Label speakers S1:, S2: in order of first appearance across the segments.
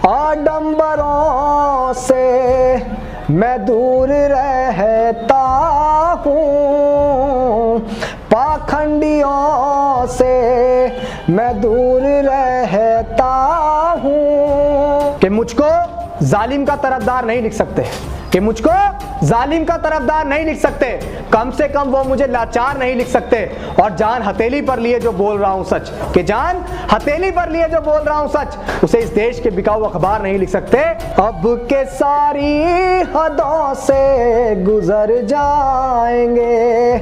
S1: आडंबरों से मैं दूर रहता हूँ, पाखंडियों से मैं दूर रहता हूँ। कि मुझको जालिम का तरफदार नहीं लिख सकते, कि मुझको जालिम का तरफदार नहीं लिख सकते, कम से कम वो मुझे लाचार नहीं लिख सकते। और जान हथेली पर लिए जो बोल रहा हूं सच, कि जान हथेली पर लिए जो बोल रहा हूं सच, उसे इस देश के बिकाऊ अखबार नहीं लिख सकते। अब के सारी हदों से गुजर जाएंगे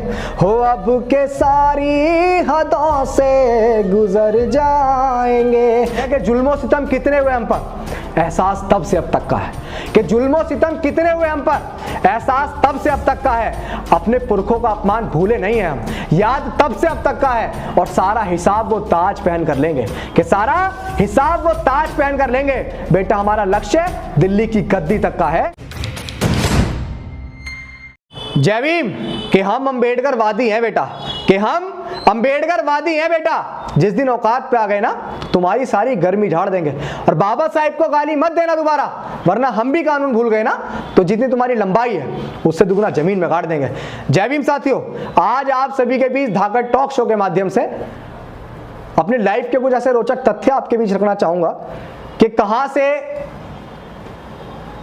S1: हो, अब के सारी हदों से गुजर जाएंगे। कि जुल्मो सितम कितने हुए हम पर, एहसास तब से अब तक का है। कि जुल्मो सितम कितने हुए हम पर, एहसास तब से अब तक का है। अपने पुरखों का अपमान भूले नहीं है हम, याद तब से अब तक का है। और सारा हिसाब वो ताज पहन कर लेंगे, कि सारा हिसाब वो ताज पहन कर लेंगे। बेटा हमारा लक्ष्य दिल्ली की गद्दी तक का है। जय भीम। कि हम अंबेडकर वादी हैं बेटा, कि हम अंबेडकर वादी हैं बेटा। जिस दिन औकात पे आ गए ना, तुम्हारी सारी गर्मी झाड़ देंगे। और बाबा साहेब को गाली मत देना दोबारा, वरना हम भी कानून भूल गए ना, तो जितनी तुम्हारी लंबाई है उससे दुगना जमीन में गाड़ देंगे। जय भीम साथियों, आज आप सभी के बीच धाकड़ टॉक शो के माध्यम से अपनी लाइफ के कुछ ऐसे रोचक तथ्य आपके बीच रखना चाहूंगा कि कहां से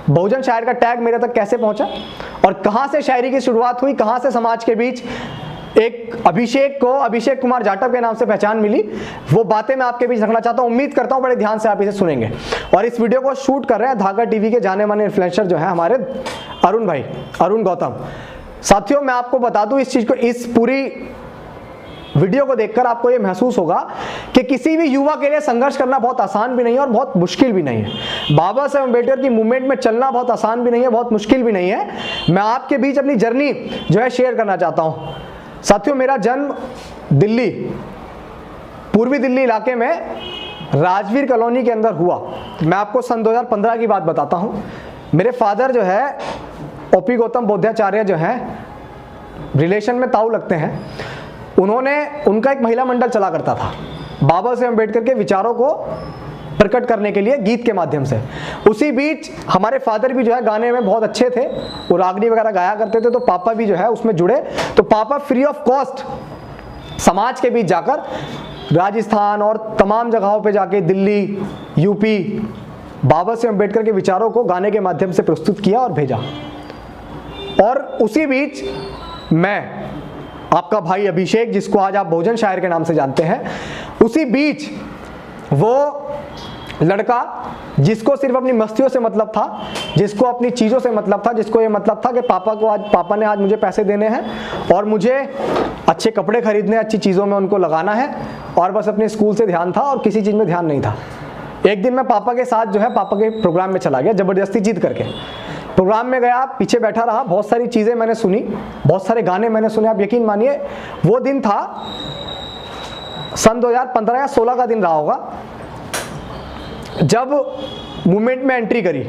S1: बहुजन शायर का टैग मेरे तक कैसे पहुंचा और कहां से शायरी की शुरुआत हुई, कहां से समाज के बीच एक अभिषेक को अभिषेक कुमार जाटव के नाम से पहचान मिली। वो बातें मैं आपके बीच रखना चाहता हूं। उम्मीद करता हूं बड़े ध्यान से आप इसे सुनेंगे। और इस वीडियो को शूट कर रहे हैं धाकड़ टीवी के जाने माने इन्फ्लुएंसर जो है हमारे अरुण भाई, अरुण गौतम। साथियों मैं आपको बता दूं इस चीज को, इस पूरी वीडियो को देखकर आपको यह महसूस होगा कि किसी भी युवा के लिए संघर्ष करना बहुत आसान भी नहीं है और बहुत मुश्किल भी नहीं है। बाबा साहेब अम्बेडकर की मूवमेंट में चलना बहुत आसान भी नहीं है, बहुत मुश्किल भी नहीं है। मैं आपके बीच अपनी जर्नी जो है शेयर करना चाहता हूं। साथियों मेरा जन्म दिल्ली, पूर्वी दिल्ली इलाके में राजवीर कॉलोनी के अंदर हुआ। मैं आपको सन 2015 की बात बताता हूं। मेरे फादर जो है ओपी गौतम बोधाचार्य जो है, रिलेशन में ताऊ लगते हैं, उनका एक महिला मंडल चला करता था बाबा साहेब अम्बेडकर के विचारों को प्रकट करने के लिए गीत के माध्यम से। उसी बीच हमारे फादर भी जो है गाने में बहुत अच्छे थे, वो रागनी वगैरह गाया करते थे, तो पापा भी जो है उसमें जुड़े। तो पापा फ्री ऑफ कॉस्ट समाज के बीच जाकर राजस्थान और तमाम जगहों पे जाके दिल्ली, यूपी बाबा साहेब अम्बेडकर के विचारों को गाने के माध्यम से प्रस्तुत किया और भेजा। और उसी बीच मैं, आपका भाई अभिषेक जिसको आज आप बहुजन शायर के नाम से जानते हैं, उसी बीच वो लड़का जिसको सिर्फ अपनी मस्तियों से मतलब था, जिसको अपनी चीज़ों से मतलब था, जिसको ये मतलब था कि पापा ने आज मुझे पैसे देने हैं और मुझे अच्छे कपड़े खरीदने, अच्छी चीज़ों में उनको लगाना है, और बस अपने स्कूल से ध्यान था और किसी चीज़ में ध्यान नहीं था। एक दिन मैं पापा के साथ जो है पापा के प्रोग्राम में चला गया, ज़बरदस्ती जिद करके प्रोग्राम में गया, पीछे बैठा रहा, बहुत सारी चीज़ें मैंने सुनी, बहुत सारे गाने मैंने सुने। आप यकीन मानिए वो दिन था सन 2015 या 16 का दिन रहा होगा जब मूवमेंट में एंट्री करी।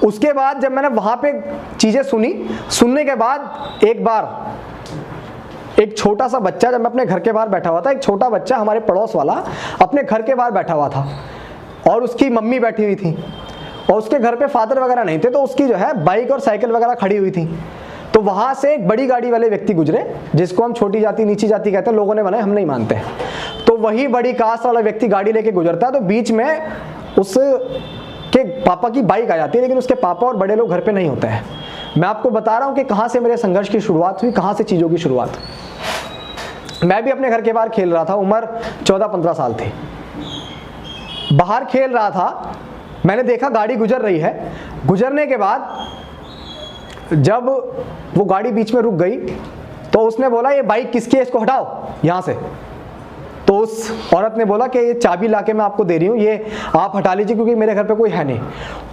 S1: उसके बाद जब मैंने वहाँ पे चीज़ें सुनी, सुनने के बाद एक बार एक छोटा सा बच्चा, जब मैं अपने घर के बाहर बैठा हुआ था, एक छोटा बच्चा हमारे पड़ोस वाला अपने घर के बाहर बैठा हुआ था और उसकी मम्मी बैठी हुई थी और उसके घर पे फादर वगैरह नहीं थे, तो उसकी जो है बाइक और साइकिल वगैरह खड़ी हुई थी। तो वहाँ से एक बड़ी गाड़ी वाले व्यक्ति गुजरे, जिसको हम छोटी जाति नीची जाति कहते हैं, लोगों ने बनाए, हम नहीं मानते। तो वही बड़ी कास्ट वाला व्यक्ति गाड़ी लेके गुजरता है, तो बीच में उसके पापा की बाइक आ जाती है, लेकिन उसके पापा और बड़े लोग घर पे नहीं होते हैं। मैं आपको बता रहा हूँ कि कहाँ से मेरे संघर्ष की शुरुआत हुई, कहाँ से चीज़ों की शुरुआत। मैं भी अपने घर के बाहर खेल रहा था, उम्र 14-15 साल थी, बाहर खेल रहा था। मैंने देखा गाड़ी गुजर रही है, गुजरने के बाद जब वो गाड़ी बीच में रुक गई तो उसने बोला ये बाइक किसकी है, इसको हटाओ यहाँ से। तो उस औरत ने बोला कि ये चाबी लाके मैं आपको दे रही हूँ, ये आप हटा लीजिए क्योंकि मेरे घर पे कोई है नहीं।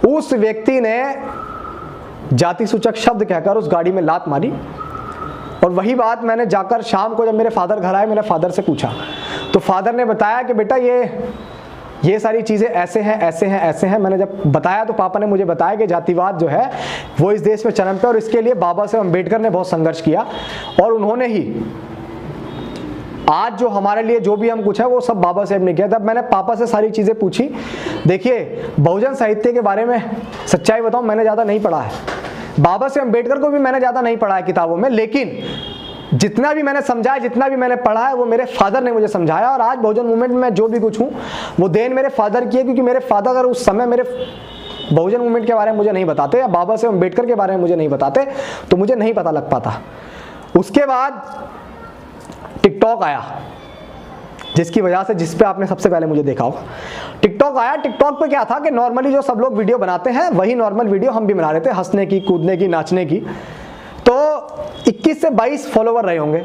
S1: उस व्यक्ति ने जाति सूचक शब्द कहकर उस गाड़ी में लात मारी। और वही बात मैंने जाकर शाम को जब मेरे फादर घर आए, मैंने फादर से पूछा, तो फादर ने बताया कि बेटा ये सारी चीज़ें ऐसे हैं, ऐसे हैं, ऐसे हैं। मैंने जब बताया तो पापा ने मुझे बताया कि जातिवाद जो है वो इस देश में चरम पे, और इसके लिए बाबा साहेब अम्बेडकर ने बहुत संघर्ष किया और उन्होंने ही आज जो हमारे लिए जो भी हम कुछ है वो सब बाबा साहेब ने किया। तब मैंने पापा से सारी चीज़ें पूछी। देखिए, बहुजन साहित्य के बारे में सच्चाई बताऊं, मैंने ज़्यादा नहीं पढ़ा है। बाबा साहेब अम्बेडकर को भी मैंने ज़्यादा नहीं पढ़ा है किताबों में, लेकिन जितना भी मैंने समझा है, जितना भी मैंने पढ़ा है, वो मेरे फादर ने मुझे समझाया। और आज बहुजन मूवमेंट में मैं जो भी कुछ हूँ वो देन मेरे फादर की है, क्योंकि मेरे फादर अगर उस समय मेरे बहुजन मूवमेंट के बारे में मुझे नहीं बताते या बाबा साहेब अम्बेडकर के बारे में मुझे नहीं बताते तो मुझे नहीं पता लग पाता। उसके बाद टिकटॉक आया, जिसकी वजह से, जिस पे आपने सबसे पहले मुझे देखा होगा। टिकटॉक आया। टिकटॉक पे क्या था कि नॉर्मली जो सब लोग वीडियो बनाते हैं वही नॉर्मल वीडियो हम भी बना रहे थे, हंसने की, कूदने की, नाचने की। तो 21 से 22 फॉलोवर रहे होंगे।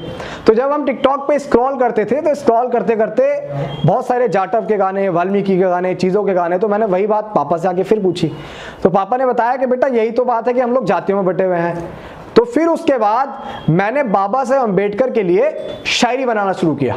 S1: तो जब हम टिकटॉक पे स्क्रॉल करते थे तो स्क्रॉल करते करते बहुत सारे जाटव के गाने, वाल्मीकि के गाने, चीज़ों के गाने, तो मैंने वही बात पापा से आके फिर पूछी। तो पापा ने बताया कि बेटा यही तो बात है कि हम लोग जातियों में बटे हुए हैं। तो फिर उसके बाद मैंने बाबा साहेब अम्बेडकर के लिए शायरी बनाना शुरू किया।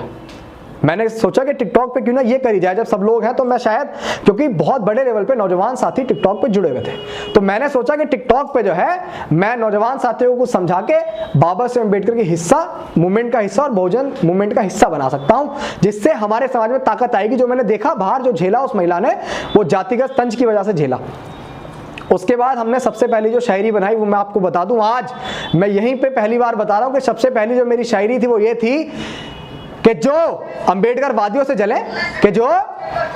S1: मैंने सोचा कि टिकटॉक पे क्यों ना ये करी जाए, जब सब लोग हैं तो मैं शायद, क्योंकि बहुत बड़े लेवल पे नौजवान साथी टिकटॉक पे जुड़े हुए थे, तो मैंने सोचा कि टिकटॉक पे जो है मैं नौजवान साथियों को समझा के बाबा साहेब अम्बेडकर के हिस्सा, मूवमेंट का हिस्सा और बहुजन मूवमेंट का हिस्सा बना सकता हूं, जिससे हमारे समाज में ताकत आएगी। जो मैंने देखा बाहर जो झेला उस महिला ने, वो जातिगत तंज की वजह से झेला। उसके बाद हमने सबसे पहली जो शायरी बनाई वो मैं आपको बता दूं, आज मैं यहीं पे पहली बार बता रहा हूं कि सबसे पहली जो मेरी शायरी थी वो ये थी कि जो अंबेडकर वादियों से जले, कि जो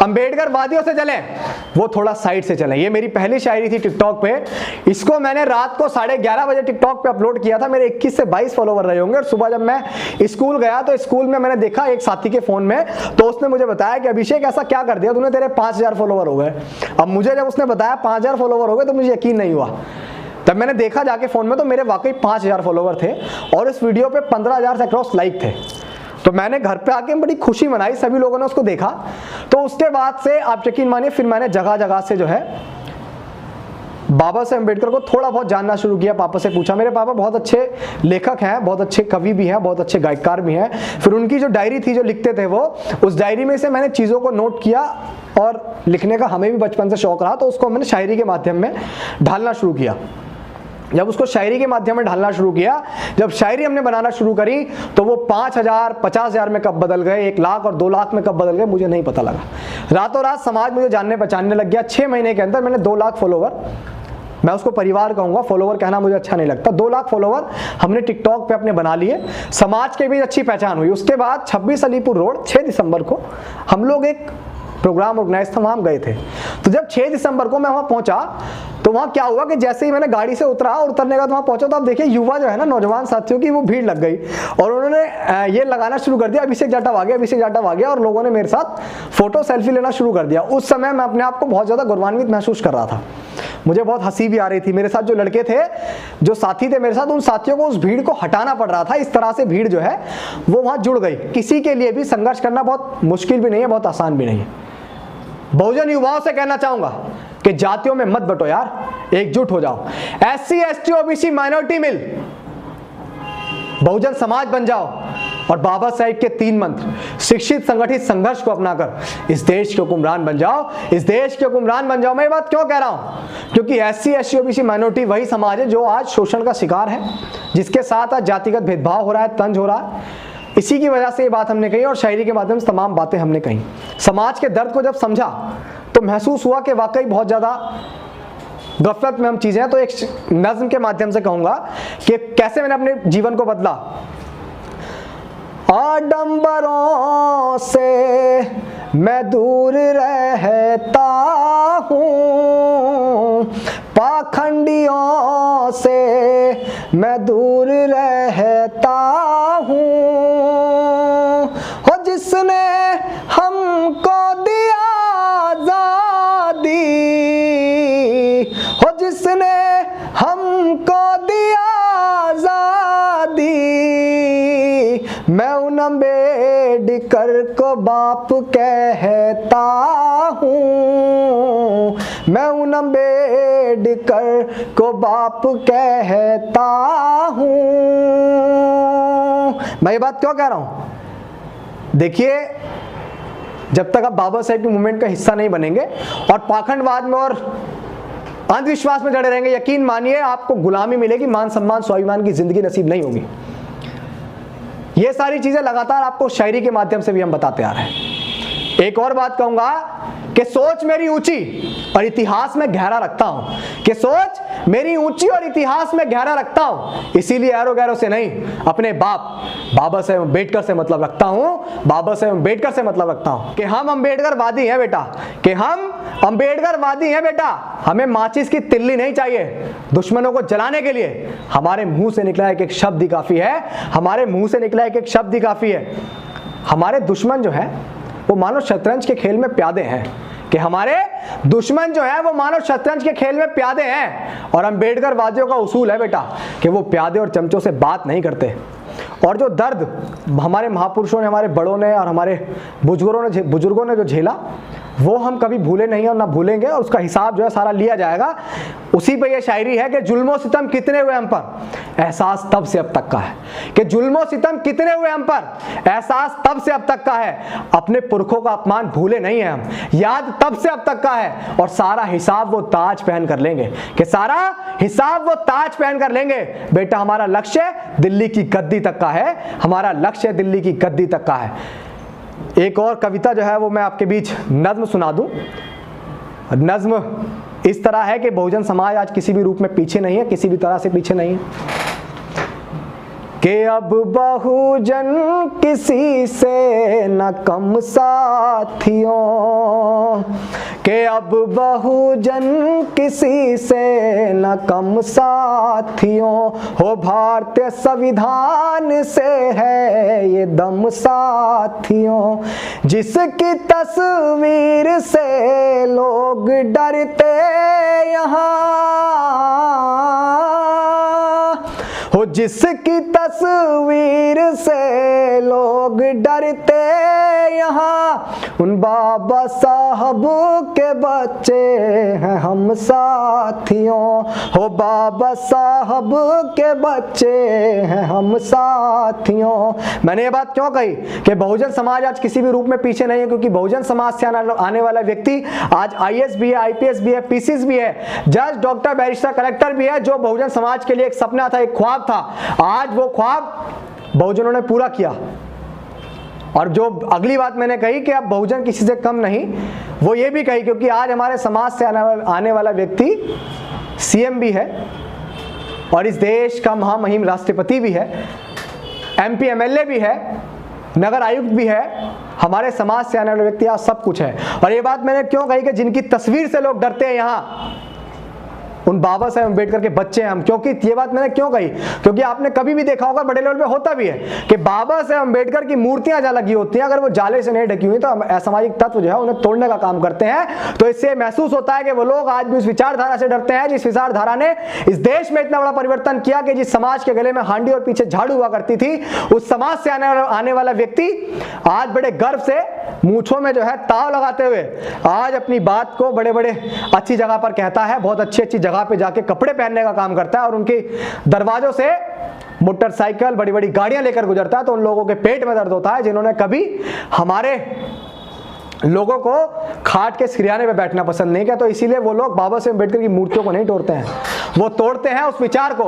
S1: अंबेडकर वादियों से जले वो थोड़ा साइड से चले। ये मेरी पहली शायरी थी टिकटॉक पे। इसको मैंने रात को 11:30 बजे टिकटॉक पे अपलोड किया था। मेरे 21 से 22 फॉलोवर रहे होंगे। और सुबह जब मैं स्कूल गया तो स्कूल में मैंने देखा एक साथी के फोन में, तो उसने मुझे बताया कि अभिषेक ऐसा क्या कर दिया तूने, तेरे 5000 फॉलोवर हो गए। अब मुझे जब उसने बताया 5000 फॉलोवर हो गए तो मुझे यकीन नहीं हुआ। तब मैंने देखा जाके फोन में तो मेरे वाकई 5000 फॉलोवर थे और इस वीडियो पे 15,000 से अक्रॉस लाइक थे। तो मैंने घर पे आके बड़ी खुशी मनाई, सभी लोगों ने उसको देखा। तो उसके बाद से आप यकीन मानिए फिर मैंने जगह जगह से जो है बाबा साहेब अम्बेडकर को थोड़ा बहुत जानना शुरू किया। पापा से पूछा, मेरे पापा बहुत अच्छे लेखक हैं, बहुत अच्छे कवि भी हैं, बहुत अच्छे गायकार भी हैं। फिर उनकी जो डायरी थी जो लिखते थे वो, उस डायरी में से मैंने चीज़ों को नोट किया और लिखने का हमें भी बचपन से शौक रहा, तो उसको मैंने शायरी के माध्यम में ढालना शुरू किया। जब उसको शायरी के माध्यम में ढालना शुरू किया, जब शायरी हमने बनाना शुरू करी तो वो 5,000, 50,000 में कब बदल गए, 1 लाख और 2 लाख में कब बदल गए मुझे नहीं पता लगा। रातों रात समाज मुझे जानने पहचानने लग गया। 6 महीने के अंदर मैंने 2 लाख फॉलोवर, मैं उसको परिवार कहूँगा, फॉलोवर कहना मुझे अच्छा नहीं लगता, 2 लाख फॉलोवर हमने टिकटॉक पे अपने बना लिए। समाज के बीच अच्छी पहचान हुई। उसके बाद 26 अलीपुर रोड 6 दिसंबर को हम लोग एक प्रोग्राम ऑर्गेनाइज था, वहाँ हम गए थे। तो जब 6 दिसंबर को मैं वहाँ पहुँचा तो वहाँ क्या हुआ कि जैसे ही मैंने गाड़ी से उतरा और उतरने का तो वहाँ पहुँचा तो आप देखिए युवा जो है ना, नौजवान साथियों की वो भीड़ लग गई और उन्होंने ये लगाना शुरू कर दिया, अभिषेक जाटव आ गया, अभिषेक जाटव आ गया, और लोगों ने मेरे साथ फोटो सेल्फी लेना शुरू कर दिया। उस समय मैं अपने आप को बहुत ज़्यादा गौरवान्वित महसूस कर रहा था। मुझे बहुत हंसी भी आ रही थी। मेरे साथ जो लड़के थे, जो साथी थे मेरे साथ, उन साथियों को उस भीड़ को हटाना पड़ रहा था। इस तरह से भीड़ जो है वो वहाँ जुड़ गई। किसी के लिए भी संघर्ष करना बहुत मुश्किल भी नहीं है, बहुत आसान भी नहीं है। बहुजन युवाओं से कहना चाहूंगा कि जातियों में मत बटो यार, एकजुट हो जाओ। SC ST OBC माइनॉरिटी मिल बहुजन समाज बन जाओ और बाबा साहेब के 3 मंत्र, शिक्षित संगठित संघर्ष को अपनाकर इस देश के हुक्मरान बन जाओ, इस देश के हुक्मरान बन जाओ। मैं ये बात क्यों कह रहा हूं? क्योंकि SC ST OBC माइनॉरिटी वही समाज है जो आज शोषण का शिकार है, जिसके साथ आज जातिगत भेदभाव हो रहा है, तंज हो रहा है। इसी की वजह से ये बात हमने कही और शायरी के माध्यम से तमाम बातें हमने कही। समाज के दर्द को जब समझा तो महसूस हुआ कि वाकई बहुत ज़्यादा गफलत में हम चीज़ें हैं। तो एक नज्म के माध्यम से कहूँगा कि कैसे मैंने अपने जीवन को बदला। आडंबरों से मैं दूर रहता हूँ, पाखंडियों से मैं दूर रहता हूँ। हो जिसने हमको दिया आज़ादी, हो जिसने हमको दिया आज़ादी, मैं उन अम्बेडकर को बाप कहता हूँ, मैं उन अम्बेडकर को बाप कहता हूँ। मैं ये बात क्यों कह रहा हूँ? देखिए, जब तक आप बाबा साहेब के मूवमेंट का हिस्सा नहीं बनेंगे और पाखंडवाद में और अंधविश्वास में जड़े रहेंगे, यकीन मानिए आपको गुलामी मिलेगी, मान सम्मान स्वाभिमान की जिंदगी नसीब नहीं होगी। ये सारी चीजें लगातार आपको शायरी के माध्यम से भी हम बताते आ रहे हैं। एक और बात कहूंगा कि सोच मेरी ऊंची और इतिहास में गहरा रखता हूं, कि सोच मेरी ऊंची और इतिहास में गहरा रखता हूं, इसीलिए एरो गैरो से नहीं अपने बाबा साहेब अम्बेडकर से मतलब रखता हूं, बाबा साहेब अम्बेडकर से मतलब रखता हूं कि हम अम्बेडकरवादी हैं बेटा, कि हम अम्बेडकरवादी हैं बेटा। हमें माचिस की तिल्ली नहीं चाहिए दुश्मनों को जलाने के लिए। हमारे मुंह से निकला एक शब्द ही काफी है, हमारे मुंह से निकला एक शब्द ही काफी है। हमारे दुश्मन जो है वो मानो शतरंज के खेल में प्यादे हैं, कि हमारे दुश्मन जो है वो मानो शतरंज के खेल में प्यादे हैं। और अम्बेडकर वादियों का उसूल है बेटा कि वो प्यादे और चमचों से बात नहीं करते। और जो दर्द हमारे महापुरुषों ने, हमारे बड़ों ने और हमारे बुजुर्गों ने जो झेला, वो हम कभी भूले नहीं और ना भूलेंगे, और उसका हिसाब जो है सारा लिया जाएगा। उसी पे ये शायरी है कि जुल्मो सितम कितने हुए हम पर, एहसास तब से अब तक का है। कि जुल्मो सितम कितने हुए हम पर, एहसास तब से अब तक का है। अपने पुरखों का अपमान भूले नहीं है हम, याद तब से अब तक का है। और सारा हिसाब वो ताज पहन कर लेंगे, कि सारा हिसाब वो ताज पहन कर लेंगे। बेटा हमारा लक्ष्य दिल्ली की गद्दी तक का है, हमारा लक्ष्य दिल्ली की गद्दी तक का है। एक और कविता जो है वो मैं आपके बीच नज्म सुना दूं। नज्म इस तरह है कि बहुजन समाज आज किसी भी रूप में पीछे नहीं है, किसी भी तरह से पीछे नहीं है। कि अब बहुजन किसी से न कम साथियों, कि अब बहुजन किसी से न कम साथियों, हो भारतीय संविधान से है ये दम साथियों। जिसकी तस्वीर से लोग डरते यहाँ, हो जिसकी तस्वीर से लोग डरते यहाँ, उन बाबा साहब के बच्चे हैं हम साथियों। हो बाबा साहब के बच्चे हैं हम साथियों। मैंने ये बात क्यों कही कि बहुजन समाज आज किसी भी रूप में पीछे नहीं है, क्योंकि बहुजन समाज से आने वाला व्यक्ति आज IAS भी है, IPS भी है, PCs भी है, जज, डॉक्टर, बैरिस्टर, कलेक्टर भी है, जो बहुजन समाज के लिए एक सपना था, एक ख्वाब था। आज वो ख्वाब बहुजनों ने पूरा किया। और जो अगली बात मैंने कही कि अब बहुजन किसी से कम नहीं, वो ये भी कही क्योंकि आज हमारे समाज से आने वाला व्यक्ति CM भी है, और इस देश का महामहिम राष्ट्रपति भी है, MP MLA भी है, नगर आयुक्त भी है। हमारे समाज से आने वाले व्यक्ति आज सब कुछ है। और ये बात मैंने क्यों कही कि जिनकी तस्वीर से लोग डरते हैं यहाँ, उन बाबा साहेब अम्बेडकर के बच्चे हैं हम। क्योंकि ये बात मैंने क्यों कही, क्योंकि आपने कभी भी देखा होगा, बड़े लेवल पे होता भी है कि बाबा साहेब अम्बेडकर की मूर्तियां जहां लगी होती हैं, अगर वो जाले से नहीं ढकी हुई तो असामाजिक तत्व जो है उन्हें तोड़ने का काम करते हैं। तो इससे महसूस होता है कि वो लोग आज भी उस विचारधारा से डरते हैं जिस विचारधारा ने इस देश में इतना बड़ा परिवर्तन किया, कि जिस समाज के गले में हांडी और पीछे झाड़ू हुआ करती थी, उस समाज से आने वाला व्यक्ति आज बड़े गर्व से मूंछों में जो है ताव लगाते हुए आज अपनी बात को बड़े बड़े अच्छी जगह पर कहता है, बहुत अच्छी अच्छी जगह पे जाके कपड़े पहनने का काम करता है, और उनके दरवाजों से मोटरसाइकिल, बड़ी बड़ी गाड़ियां लेकर गुजरता है। तो उन लोगों के पेट में दर्द होता है जिन्होंने कभी हमारे लोगों को खाट के सिरहाने पे बैठना पसंद नहीं किया। तो इसीलिए वो लोग बाबा साहेब अम्बेडकर की मूर्तियों को नहीं तोड़ते हैं, वो तोड़ते हैं उस विचार को,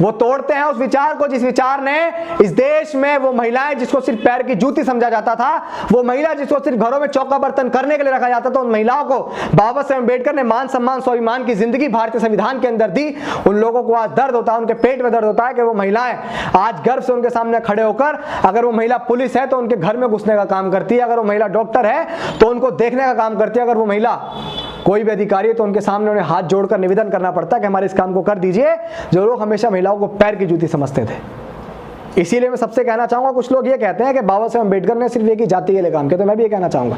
S1: वो तोड़ते हैं उस विचार को जिस विचार ने इस देश में वो महिलाएं जिसको सिर्फ पैर की जूती समझा जाता था, वो महिला जिसको सिर्फ घरों में चौका बर्तन करने के लिए रखा जाता था, उन महिलाओं को बाबा साहेब अम्बेडकर ने मान सम्मान स्वाभिमान की जिंदगी भारतीय संविधान के अंदर दी। उन लोगों को आज दर्द होता है, उनके पेट में दर्द होता है कि वो महिलाएं आज गर्व से उनके सामने खड़े होकर, अगर वो महिला पुलिस है तो उनके घर में घुसने का काम करती है, अगर वो महिला डॉक्टर है तो उनको देखने का काम करती है, अगर वो महिला कोई भी अधिकारी है तो उनके सामने उन्हें हाथ जोड़कर निवेदन करना पड़ता है कि हमारे इस काम को कर दीजिए। जो लोग हमेशा महिलाओं को पैर की जूती समझते थे। इसीलिए मैं सबसे कहना चाहूंगा, कुछ लोग ये कहते हैं कि बाबा साहेब अम्बेडकर ने सिर्फ एक ही जाति के लिए काम किया, तो मैं भी ये कहना चाहूंगा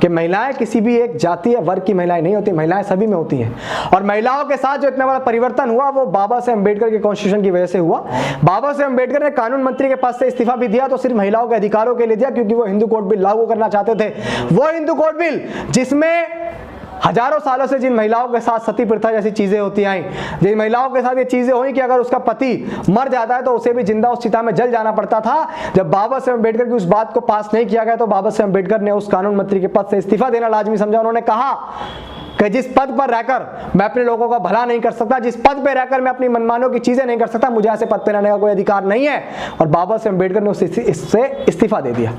S1: कि महिलाएं किसी भी एक जाति या वर्ग की महिलाएं नहीं होती, महिलाएं सभी में होती हैं। और महिलाओं के साथ जो इतना बड़ा परिवर्तन हुआ वो बाबा साहेब अम्बेडकर के कॉन्स्टिट्यूशन की वजह से हुआ। बाबा साहेब अम्बेडकर ने कानून मंत्री के पद से इस्तीफा भी दिया तो सिर्फ महिलाओं के अधिकारों के लिए दिया, क्योंकि वो हिंदू कोड बिल लागू करना चाहते थे। वो हिंदू कोड बिल जिसमें हजारों सालों से जिन महिलाओं के साथ सती प्रथा जैसी चीजें होती आई, जिन महिलाओं के साथ ये चीजें हुई कि अगर उसका पति मर जाता है तो उसे भी जिंदा उस चिता में जल जाना पड़ता था। जब बाबा साहेब अम्बेडकर की उस बात को पास नहीं किया गया तो बाबा साहेब अम्बेडकर ने उस कानून मंत्री के पद से इस्तीफा देना लाजमी समझा। उन्होंने कि जिस पद पर रहकर मैं अपने लोगों का भला नहीं कर सकता, जिस पद पर रहकर मैं अपनी मनमानों की चीजें नहीं कर सकता, मुझे ऐसे पद पर रहने का कोई अधिकार नहीं है। और बाबा साहेब अम्बेडकर ने इससे इस्तीफा दे दिया।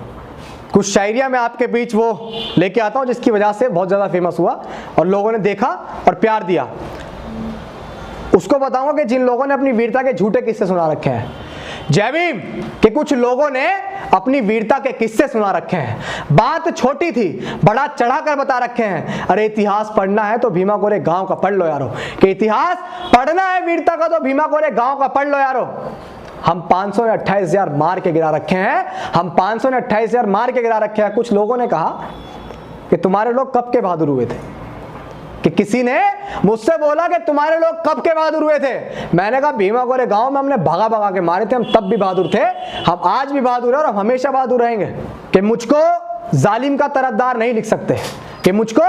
S1: कुछ शायरियां मैं आपके बीच वो लेके आता हूं जिसकी वजह से बहुत ज्यादा फेमस हुआ और लोगों ने देखा और प्यार दिया। उसको बताऊंगा कि जिन लोगों ने अपनी वीरता के झूठे किस्से सुना रखे हैं, जय भीम के कुछ लोगों ने अपनी वीरता के किस्से सुना रखे हैं। बात छोटी थी, बड़ा चढ़ाकर बता रखे हैं। अरे इतिहास पढ़ना है तो भीमा कोरे गांव का पढ़ लो यारो, कि इतिहास पढ़ना है वीरता का तो भीमा कोरे गांव का पढ़ लो यारो। हम 528,000 मार के गिरा रखे हैं, हम 528,000 मार के गिरा रखे हैं। कुछ लोगों ने कहा कि तुम्हारे लोग कब के बहादुर हुए थे, कि किसी ने मुझसे बोला कि तुम्हारे लोग कब के बहादुर हुए थे। मैंने कहा भीमा कोरे गांव में हमने भगा भगा के मारे थे, हम तब भी बहादुर थे, हम आज भी बहादुर हैं और हम हमेशा बहादुर रहेंगे। कि मुझको जालिम का तरफदार नहीं लिख सकते, कि मुझको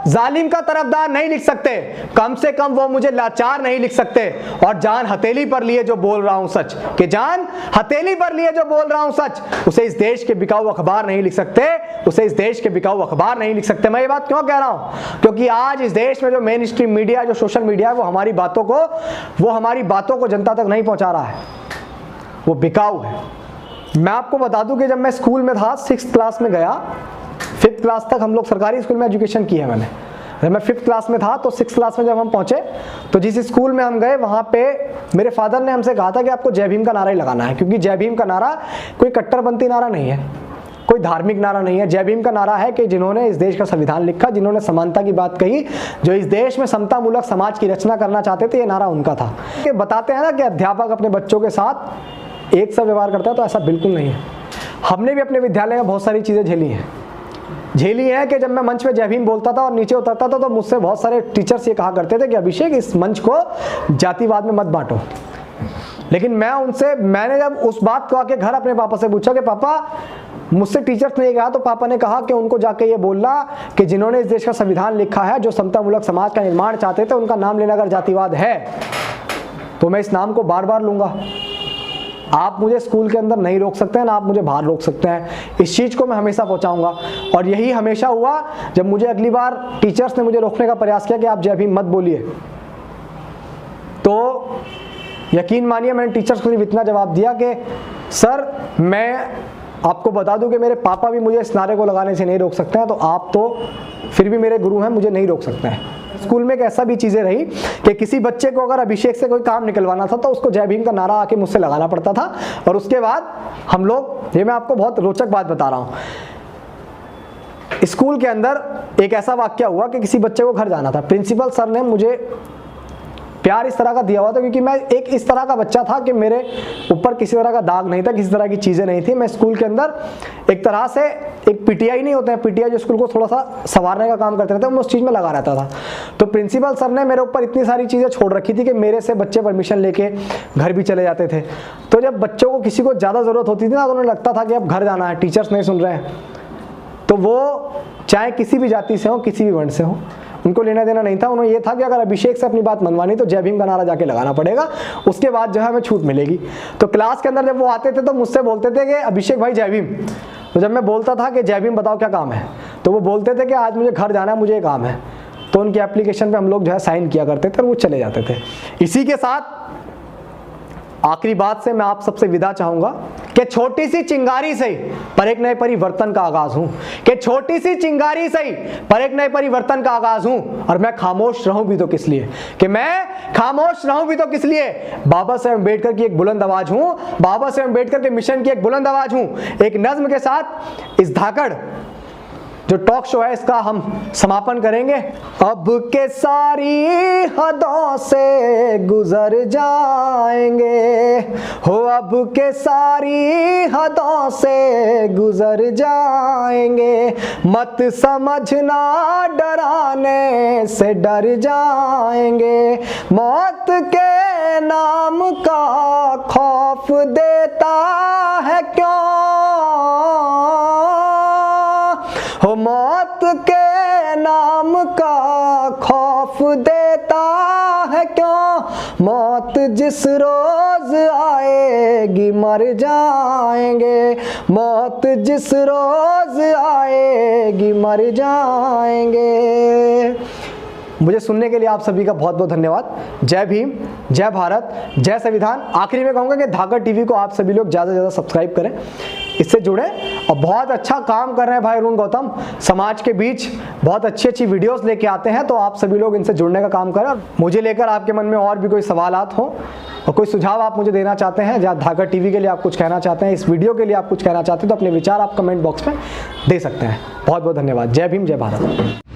S1: जालिम का तरफदार नहीं लिख सकते, कम से कम वो मुझे लाचार नहीं लिख सकते। और जान हथेली पर लिए जो बोल रहा हूं सच, कि जान हथेली पर लिए जो बोल रहा हूं सच, उसे इस देश के बिकाऊ अखबार नहीं लिख सकते, उसे इस देश के बिकाऊ अखबार नहीं लिख सकते। मैं ये बात क्यों कह रहा हूं, क्योंकि आज इस देश में जो मेन स्ट्रीम मीडिया, जो सोशल मीडिया है, वो हमारी बातों को जनता तक नहीं पहुंचा रहा है, वो बिकाऊ है। मैं आपको बता दूं कि जब मैं स्कूल में था, 6th क्लास में गया, 5th क्लास तक हम लोग सरकारी स्कूल में एजुकेशन की है मैंने। जब मैं 5th क्लास में था तो 6th क्लास में जब हम पहुंचे तो जिस स्कूल में हम गए वहां पे मेरे फादर ने हमसे कहा था कि आपको जय भीम का नारा ही लगाना है, क्योंकि जय भीम का नारा कोई कट्टरपंथी नारा नहीं है, कोई धार्मिक नारा नहीं है। जय भीम का नारा है कि जिन्होंने इस देश का संविधान लिखा, जिन्होंने समानता की बात कही, जो इस देश में समता मूलक समाज की रचना करना चाहते थे, ये नारा उनका था। कि बताते हैं ना कि अध्यापक अपने बच्चों के साथ एक सा व्यवहार करता है, तो ऐसा बिल्कुल नहीं है। हमने भी अपने विद्यालय में बहुत सारी चीज़ें झेली है कि जब मैं मंच पे जय भीम बोलता था और नीचे उतरता था तो मुझसे बहुत सारे टीचर्स ये कहा करते थे कि अभिषेक इस मंच को जातिवाद में मत बांटो। लेकिन मैंने जब उस बात को आके घर अपने पापा से पूछा कि पापा मुझसे टीचर्स ने कहा, तो पापा ने कहा कि उनको जाके ये बोलना कि जिन्होंने इस देश का संविधान लिखा है, जो समतामूलक समाज का निर्माण चाहते थे, उनका नाम लेना अगर जातिवाद है तो मैं इस नाम को बार बार लूंगा। आप मुझे स्कूल के अंदर नहीं रोक सकते हैं, ना आप मुझे बाहर रोक सकते हैं। इस चीज़ को मैं हमेशा पहुंचाऊंगा। और यही हमेशा हुआ। जब मुझे अगली बार टीचर्स ने मुझे रोकने का प्रयास किया कि आप जय भीम मत बोलिए, तो यकीन मानिए मैंने टीचर्स को सिर्फ इतना जवाब दिया कि सर मैं आपको बता दूं कि मेरे पापा भी मुझे इस नारे को लगाने से नहीं रोक सकते हैं, तो आप तो फिर भी मेरे गुरु हैं, मुझे नहीं रोक सकते हैं। स्कूल में एक ऐसा भी चीज़ें रही कि किसी बच्चे को अगर अभिषेक से कोई काम निकलवाना था तो उसको जय भीम का नारा आके मुझसे लगाना पड़ता था। और उसके बाद हम लोग, ये मैं आपको बहुत रोचक बात बता रहा हूँ, स्कूल के अंदर एक ऐसा वाक्य हुआ कि किसी बच्चे को घर जाना था। प्रिंसिपल सर ने मुझे प्यार इस तरह का दिया हुआ था क्योंकि मैं एक इस तरह का बच्चा था कि मेरे ऊपर किसी तरह का दाग नहीं था, किसी तरह की चीज़ें नहीं थी। मैं स्कूल के अंदर एक तरह से एक पीटीआई नहीं होते हैं, पीटीआई जो स्कूल को थोड़ा सा संवारने का काम करते रहते हैं, मैं उस चीज़ में लगा रहता था। तो प्रिंसिपल सर ने मेरे ऊपर इतनी सारी चीज़ें छोड़ रखी थी कि मेरे से बच्चे परमिशन लेके घर भी चले जाते थे। तो जब बच्चों को किसी को ज़्यादा ज़रूरत होती थी ना, तो उन्हें लगता था कि अब घर जाना है, टीचर्स नहीं सुन रहे हैं, तो वो चाहे किसी भी जाति से हो, किसी भी वर्ण से हो, उनको लेना देना नहीं था। उन्हें ये था कि अगर अभिषेक से अपनी बात मनवानी तो जय भीम का नारा जाके लगाना पड़ेगा, उसके बाद जो है हमें छूट मिलेगी। तो क्लास के अंदर जब वो आते थे तो मुझसे बोलते थे कि अभिषेक भाई जय भीम। तो जब मैं बोलता था कि जय भीम बताओ क्या काम है, तो वो बोलते थे कि आज मुझे घर जाना है, मुझे काम है। तो उनकी एप्लीकेशन पे हम लोग जो है साइन किया करते थे और वो चले जाते थे। इसी के साथ आखिरी बात से मैं आप सबसे विदा चाहूंगा कि छोटी सी चिंगारी से पर एक नए परिवर्तन का आगाज हूं, कि छोटी सी चिंगारी से पर एक नए परिवर्तन का आगाज हूं। और मैं खामोश रहूं भी तो किस लिए, कि मैं खामोश रहूं भी तो किस लिए, बाबा साहेब अम्बेडकर की एक बुलंद आवाज हूं, बाबा साहेब अम्बेडकर के मिशन की एक बुलंद आवाज हूं। एक नज्म के साथ इस धाकड़ जो टॉक शो है इसका हम समापन करेंगे। अब के सारी हदों से गुजर जाएंगे हो, अब के सारी हदों से गुजर जाएंगे, मत समझना डराने से डर जाएंगे, मौत के नाम का खौफ देता है क्यों हो, मौत के नाम का खौफ देता है क्यों, मौत जिस रोज आएगी मर जाएंगे, मौत जिस रोज आएगी मर जाएंगे। मुझे सुनने के लिए आप सभी का बहुत बहुत धन्यवाद। जय भीम, जय भारत, जय संविधान। आखिरी में कहूँगा कि धाकड़ टीवी को आप सभी लोग ज़्यादा से ज़्यादा सब्सक्राइब करें, इससे जुड़े, और बहुत अच्छा काम कर रहे हैं भाई अरुण गौतम, समाज के बीच बहुत अच्छी अच्छी वीडियोस लेके आते हैं, तो आप सभी लोग इनसे जुड़ने का काम करें। और मुझे लेकर आपके मन में और भी कोई सवालात हो और कोई सुझाव आप मुझे देना चाहते हैं, या धाकड़ टीवी के लिए आप कुछ कहना चाहते हैं, इस वीडियो के लिए आप कुछ कहना चाहते हैं, तो अपने विचार आप कमेंट बॉक्स में दे सकते हैं। बहुत बहुत धन्यवाद। जय भीम, जय भारत।